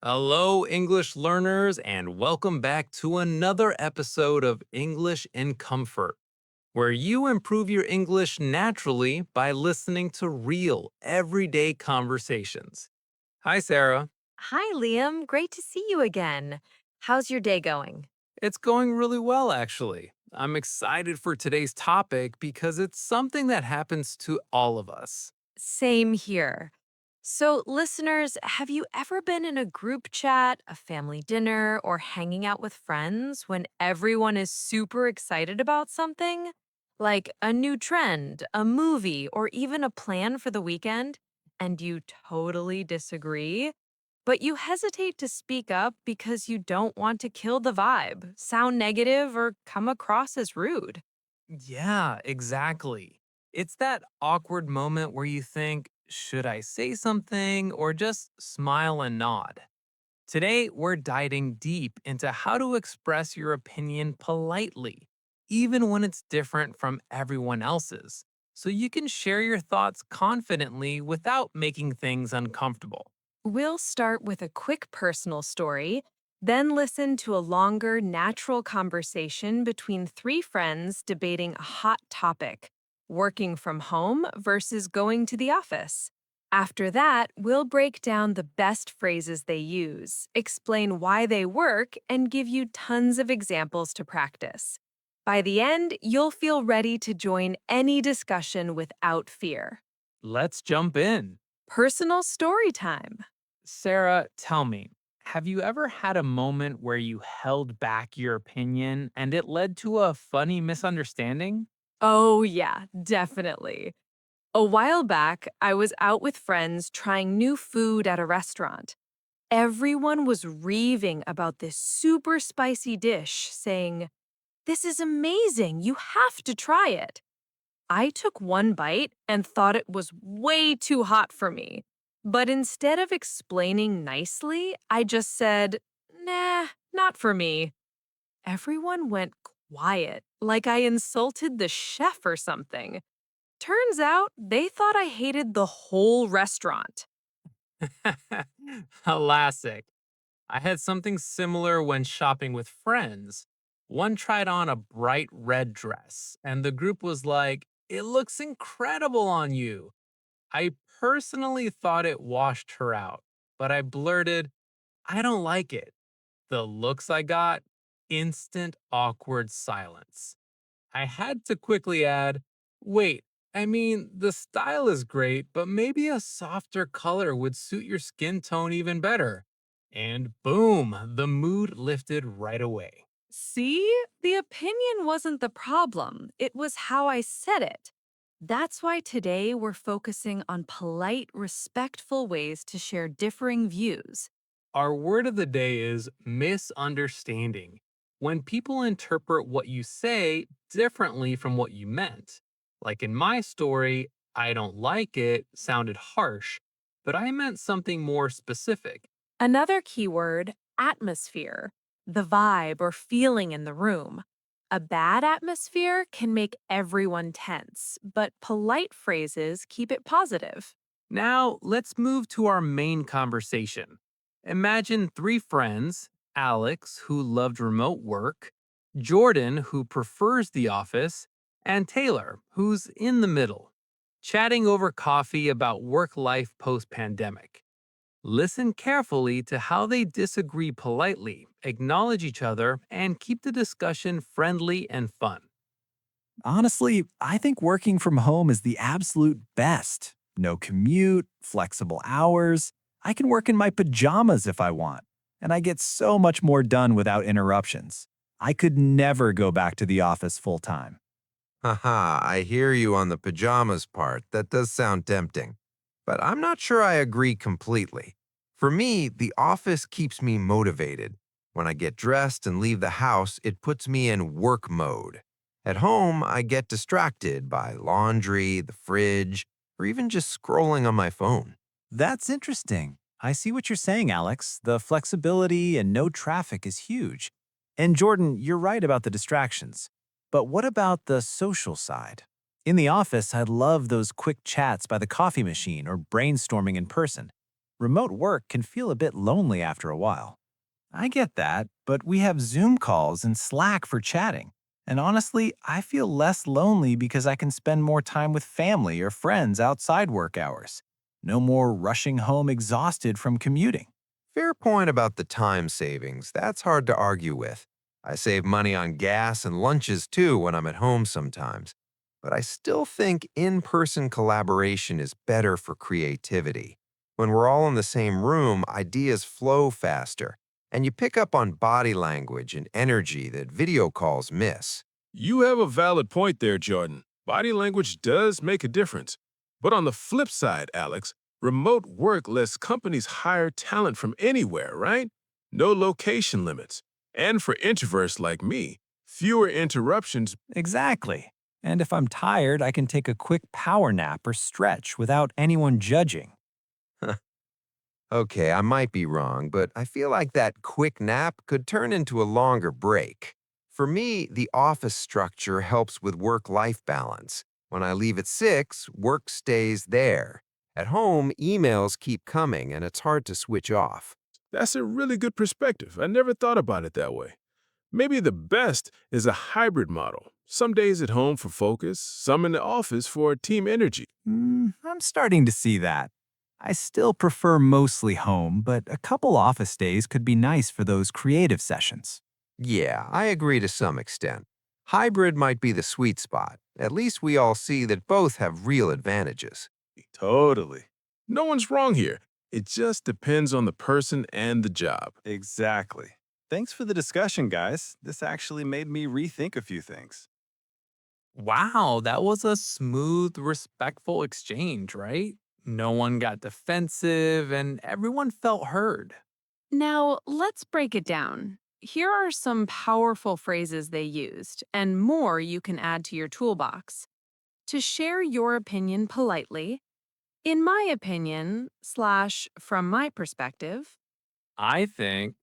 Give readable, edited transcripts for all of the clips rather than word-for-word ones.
Hello, English learners, and welcome back to another episode of English in Comfort, where you improve your English naturally by listening to real, everyday conversations. Hi, Sarah. Hi, Liam. Great to see you again. How's your day going? It's going really well, actually. I'm excited for today's topic because it's something that happens to all of us. Same here. So, listeners, have you ever been in a group chat, a family dinner, or hanging out with friends when everyone is super excited about something? Like a new trend, a movie, or even a plan for the weekend, and you totally disagree? But you hesitate to speak up because you don't want to kill the vibe, sound negative, or come across as rude. Yeah, exactly. It's that awkward moment where you think, should I say something or just smile and nod? Today, we're diving deep into how to express your opinion politely, even when it's different from everyone else's, so you can share your thoughts confidently without making things uncomfortable. We'll start with a quick personal story, then listen to a longer, natural conversation between three friends debating a hot topic working from home versus going to the office. After that, we'll break down the best phrases they use, explain why they work, and give you tons of examples to practice. By the end, you'll feel ready to join any discussion without fear. Let's jump in. Personal story time. Sarah, tell me, have you ever had a moment where you held back your opinion and it led to a funny misunderstanding? Oh, yeah, definitely. A while back, I was out with friends trying new food at a restaurant. Everyone was raving about this super spicy dish, saying, "This is amazing, you have to try it." I took one bite and thought it was way too hot for me. But instead of explaining nicely, I just said, "Nah, not for me." Everyone went quiet, like I insulted the chef or something. Turns out they thought I hated the whole restaurant. Classic. I had something similar when shopping with friends. One tried on a bright red dress, and the group was like, "It looks incredible on you." I personally thought it washed her out, but I blurted, "I don't like it." The looks I got, instant awkward silence. I had to quickly add, "Wait, I mean, the style is great, but maybe a softer color would suit your skin tone even better." And boom, the mood lifted right away. See, the opinion wasn't the problem, it was how I said it. That's why today we're focusing on polite, respectful ways to share differing views. Our word of the day is misunderstanding. When people interpret what you say differently from what you meant. Like in my story, "I don't like it" sounded harsh, but I meant something more specific. Another keyword, atmosphere, the vibe or feeling in the room. A bad atmosphere can make everyone tense, but polite phrases keep it positive. Now, let's move to our main conversation. Imagine three friends: Alex, who loved remote work, Jordan, who prefers the office, and Taylor, who's in the middle, chatting over coffee about work life post pandemic. Listen carefully to how they disagree politely, acknowledge each other, and keep the discussion friendly and fun. Honestly, I think working from home is the absolute best. No commute, flexible hours. I can work in my pajamas if I want, and I get so much more done without interruptions. I could never go back to the office full time. Haha, I hear you on the pajamas part. That does sound tempting. But I'm not sure I agree completely. For me, the office keeps me motivated. When I get dressed and leave the house, it puts me in work mode. At home, I get distracted by laundry, the fridge, or even just scrolling on my phone. That's interesting. I see what you're saying, Alex. The flexibility and no traffic is huge. And Jordan, you're right about the distractions. But what about the social side? In the office, I love those quick chats by the coffee machine or brainstorming in person. Remote work can feel a bit lonely after a while. I get that, but we have Zoom calls and Slack for chatting. And honestly, I feel less lonely because I can spend more time with family or friends outside work hours. No more rushing home exhausted from commuting. Fair point about the time savings. That's hard to argue with. I save money on gas and lunches too when I'm at home sometimes. But I still think in person collaboration is better for creativity. When we're all in the same room, ideas flow faster, and you pick up on body language and energy that video calls miss. You have a valid point there, Jordan. Body language does make a difference. But on the flip side, Alex, remote work lets companies hire talent from anywhere, right? No location limits. And for introverts like me, fewer interruptions. Exactly. And if I'm tired, I can take a quick power nap or stretch without anyone judging. Okay, I might be wrong, but I feel like that quick nap could turn into a longer break. For me, the office structure helps with work life balance. When I leave at 6, work stays there. At home, emails keep coming and it's hard to switch off. That's a really good perspective. I never thought about it that way. Maybe the best is a hybrid model. Some days at home for focus, some in the office for team energy. I'm starting to see that. I still prefer mostly home, but a couple office days could be nice for those creative sessions. Yeah, I agree to some extent. Hybrid might be the sweet spot. At least we all see that both have real advantages. Totally. No one's wrong here. It just depends on the person and the job. Exactly. Thanks for the discussion, guys. This actually made me rethink a few things. Wow, that was a smooth, respectful exchange, right? No one got defensive and everyone felt heard. Now, let's break it down. Here are some powerful phrases they used, and more you can add to your toolbox. To share your opinion politely, in my opinion, slash from my perspective, I think,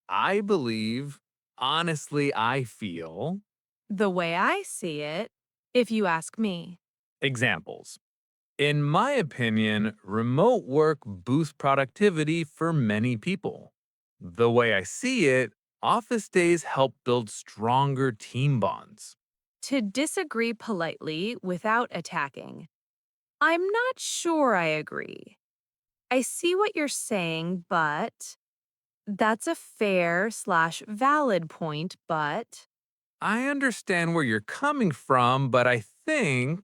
I believe, honestly, I feel. the way I see it, if you ask me. Examples. In my opinion, remote work boosts productivity for many people. The way I see it, office days help build stronger team bonds. To disagree politely without attacking. I'm not sure I agree. I see what you're saying, but that's a fair slash valid point, but I understand where you're coming from, but I think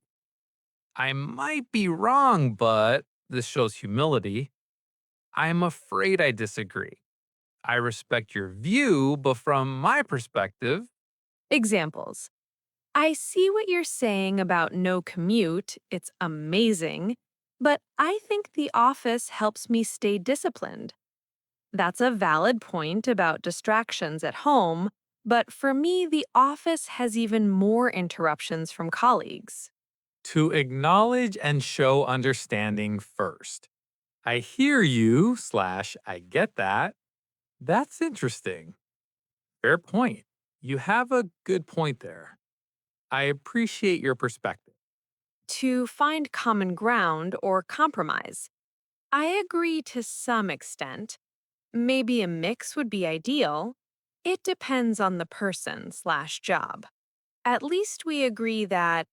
I might be wrong, but this shows humility. I'm afraid I disagree. I respect your view, but from my perspective, examples. I see what you're saying about no commute. It's amazing. But I think the office helps me stay disciplined. That's a valid point about distractions at home, but for me, the office has even more interruptions from colleagues. to acknowledge and show understanding first. I hear you, slash, I get that. That's interesting. Fair point. You have a good point there. I appreciate your perspective. To find common ground or compromise. I agree to some extent. Maybe a mix would be ideal. It depends on the person slash job. At least we agree that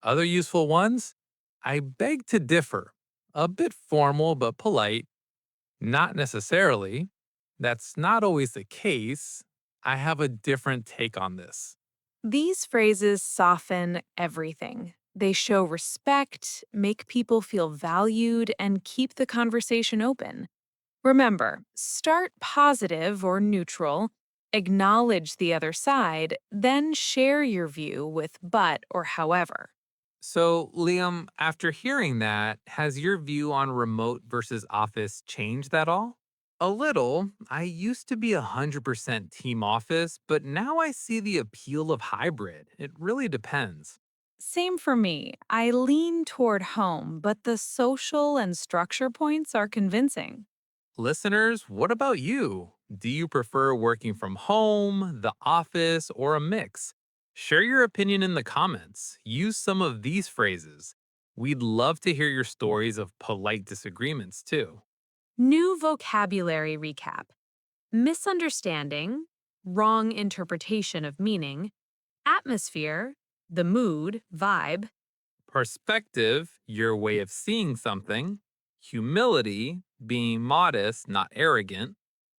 Other useful ones? I beg to differ. A bit formal but polite. Not necessarily. That's not always the case. I have a different take on this. these phrases soften everything. They show respect, make people feel valued, and keep the conversation open. Remember, start positive or neutral, acknowledge the other side, then share your view with but or however. So, Liam, after hearing that, has your view on remote versus office changed at all? A little. I used to be 100% team office, but now I see the appeal of hybrid. It really depends. Same for me. I lean toward home, but the social and structure points are convincing. Listeners, what about you? Do you prefer working from home, the office, or a mix? Share your opinion in the comments. Use some of these phrases. We'd love to hear your stories of polite disagreements too. New vocabulary recap: misunderstanding, wrong interpretation of meaning, atmosphere, the mood, vibe, Perspective, your way of seeing something. Humility, being modest, not arrogant.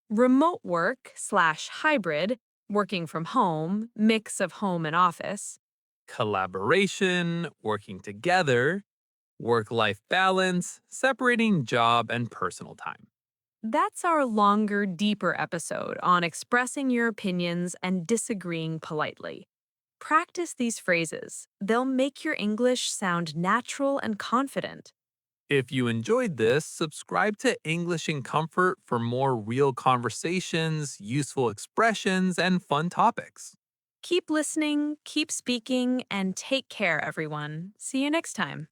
remote work/hybrid, working from home, mix of home and office, Collaboration, working together. Work life balance, separating job and personal time. That's our longer, deeper episode on expressing your opinions and disagreeing politely. Practice these phrases. They'll make your English sound natural and confident. If you enjoyed this, subscribe to English in Comfort for more real conversations, useful expressions, and fun topics. Keep listening, keep speaking, and take care, everyone. See you next time.